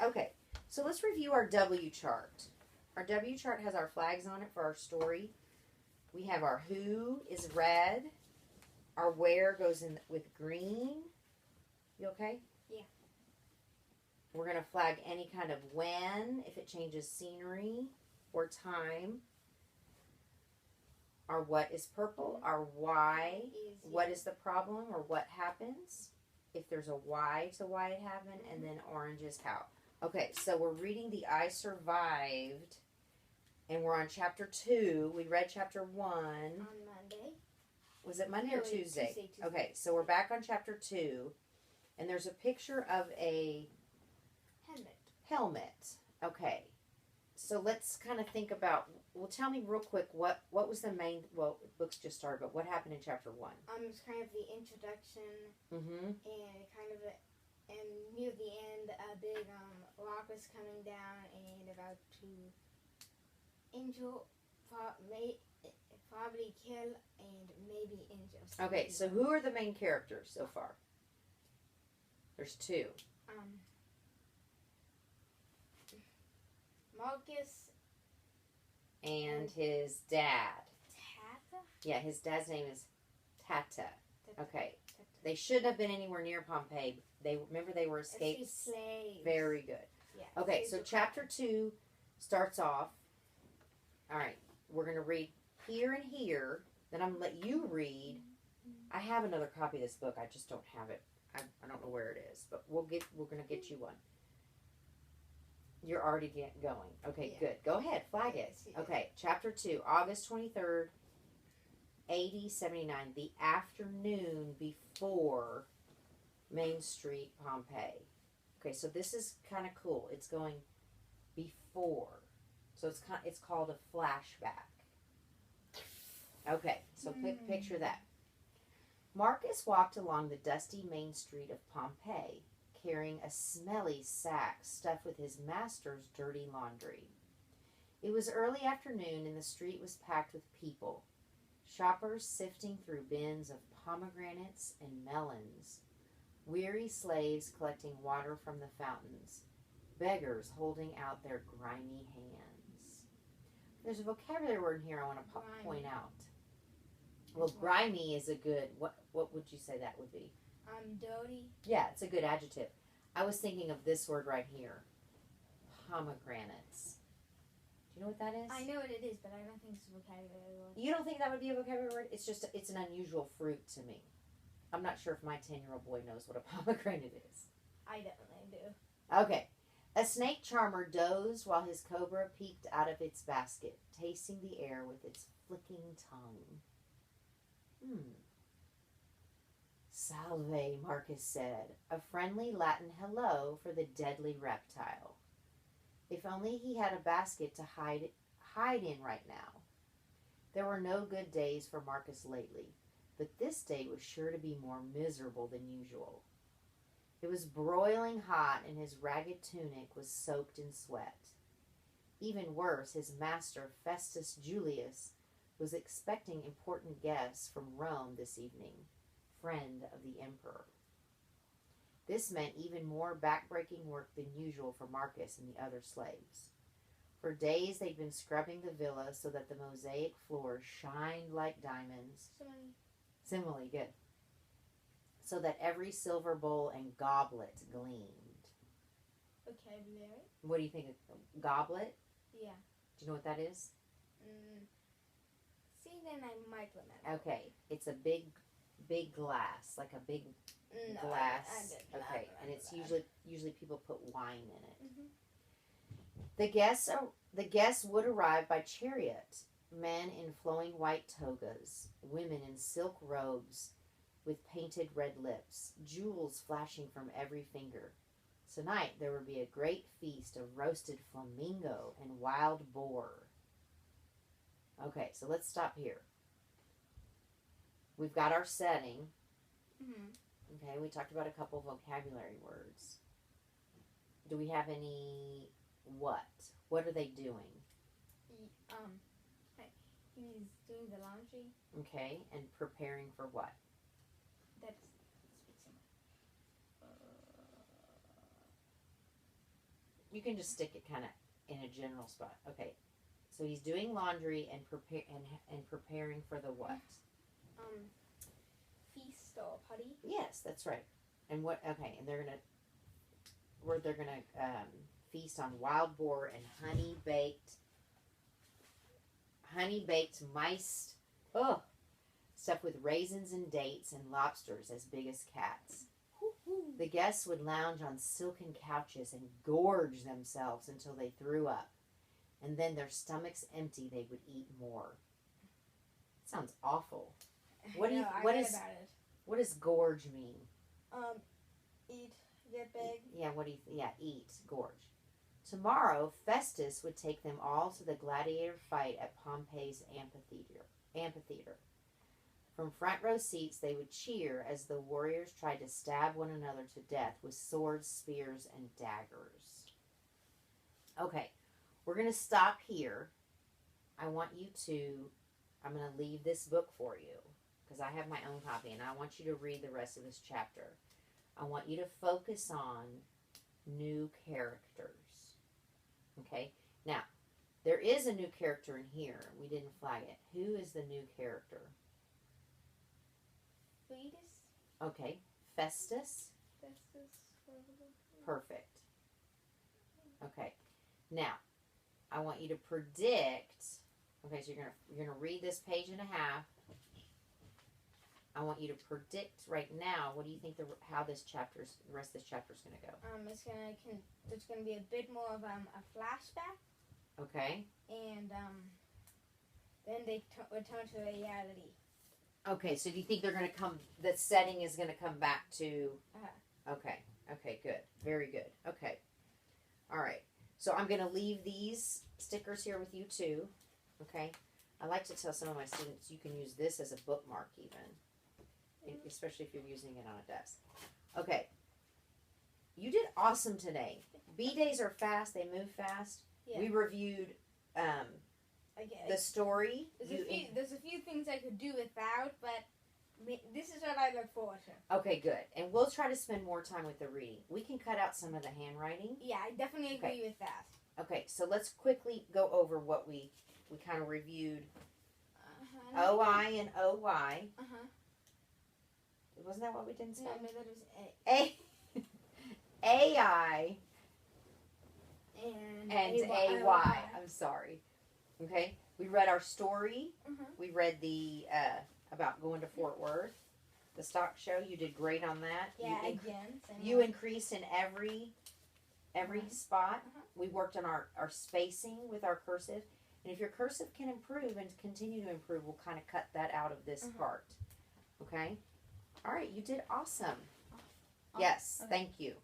Okay, so let's review our W chart. Our W chart has our flags on it for our story. We have our who is red. Our where goes in with green. You okay? Yeah. We're going to flag any kind of when, if it changes scenery or time. Our what is purple. Our why, what is the problem or what happens. If there's a why to why it happened. And then orange is how. Okay, so we're reading the I Survived. And we're on chapter 2. We read chapter 1. On Monday. Was it Monday or Tuesday? Tuesday? Okay, so we're back on chapter 2. And there's a picture of a helmet. Okay. So let's kind of think about, well, tell me real quick, what was the main, well, the book's just started, but what happened in chapter 1? It's kind of the introduction. Mm-hmm. And kind of, and near the end, a big rock was coming down and about to injure, probably kill, and maybe injure. Okay, so who are the main characters so far? There's 2. Marcus. And his dad. Tata? Yeah, his dad's name is Tata. Okay. They shouldn't have been anywhere near Pompeii. Remember they were escaped slaves. Very good. Yeah. Okay, so chapter 2 starts off. All right, we're going to read here and here. Then I'm going to let you read. I have another copy of this book. I just don't have it. I don't know where it is, but we're going to get you one. You're already going. Okay, Yeah. Good. Go ahead. Flag it. Okay, chapter 2, August 23rd, AD 79, the afternoon before Main Street, Pompeii. Okay, so this is kind of cool. It's going before. So it's called a flashback. Okay, so picture that. Marcus walked along the dusty main street of Pompeii, carrying a smelly sack stuffed with his master's dirty laundry. It was early afternoon and the street was packed with people. Shoppers sifting through bins of pomegranates and melons. Weary slaves collecting water from the fountains. Beggars holding out their grimy hands. There's a vocabulary word in here I want to point out. Well, grimy is a good, what would you say that would be? Dirty. Yeah, it's a good adjective. I was thinking of this word right here. Pomegranates. Do you know what that is? I know what it is, but I don't think it's a vocabulary word. You don't think that would be a vocabulary word? It's an unusual fruit to me. I'm not sure if my 10-year-old boy knows what a pomegranate is. I definitely do. Okay. A snake charmer dozed while his cobra peeked out of its basket, tasting the air with its flicking tongue. Salve, Marcus said, a friendly Latin hello for the deadly reptile. If only he had a basket to hide in right now. There were no good days for Marcus lately, but this day was sure to be more miserable than usual. It was broiling hot and his ragged tunic was soaked in sweat. Even worse, his master, Festus Julius, was expecting important guests from Rome this evening, friend of the emperor. This meant even more backbreaking work than usual for Marcus and the other slaves. For days they'd been scrubbing the villa so that the mosaic floors shined like diamonds. Simile, good. So that every silver bowl and goblet gleamed. Vocabulary? What do you think of goblet? Yeah. Do you know what that is? See, then I might remember. Okay, it's a big glass, like a big glass. Okay, and it's usually people put wine in it. The guests would arrive by chariot, men in flowing white togas, women in silk robes with painted red lips, jewels flashing from every finger. Tonight there would be a great feast of roasted flamingo and wild boar. Okay, so let's stop here. We've got our setting. Okay, we talked about a couple vocabulary words. Do we have any what? What are they doing? He's doing the laundry. Okay, and preparing for what? You can just stick it kind of in a general spot. Okay. So he's doing laundry and preparing for the what? Feast or party. Yes, that's right. And what? Okay, and they're gonna feast on wild boar and honey baked mice. Oh, stuffed with raisins and dates and lobsters as big as cats. The guests would lounge on silken couches and gorge themselves until they threw up. And then their stomachs empty, they would eat more. Sounds awful. What does gorge mean? Eat, get big. Yeah, eat, gorge. Tomorrow, Festus would take them all to the gladiator fight at Pompey's amphitheater. From front row seats, they would cheer as the warriors tried to stab one another to death with swords, spears, and daggers. Okay, we're going to stop here. I'm going to leave this book for you because I have my own copy, and I want you to read the rest of this chapter. I want you to focus on new characters. Okay, now, there is a new character in here. We didn't flag it. Who is the new character? Fetus. Okay, Festus. Perfect. Okay, now I want you to predict. Okay, so you're gonna read this page and a half. I want you to predict right now. What do you think the rest of this chapter is gonna go? There's gonna be a bit more of a flashback. Okay. And then they return to reality. Okay, so do you think the setting is going to come back to... Okay, good. Very good. Okay. All right. So I'm going to leave these stickers here with you too. Okay. I like to tell some of my students you can use this as a bookmark even, especially if you're using it on a desk. Okay. You did awesome today. B-days are fast. They move fast. Yeah. We reviewed... the story. There's a few things I could do without, but this is what I look forward to. Okay, good. And we'll try to spend more time with the reading. We can cut out some of the handwriting. Yeah, I definitely agree with that. Okay, so let's quickly go over what we kind of reviewed. OI and OY. Wasn't that what we didn't say? No, that was AI and AY. I'm sorry. Okay, we read our story. We read the about going to Fort Worth, the stock show. You did great on that. Yeah, you increased in every spot. We worked on our spacing with our cursive, and if your cursive can improve and continue to improve, we'll kind of cut that out of this part. Okay. All right, you did awesome. Yes, thank you.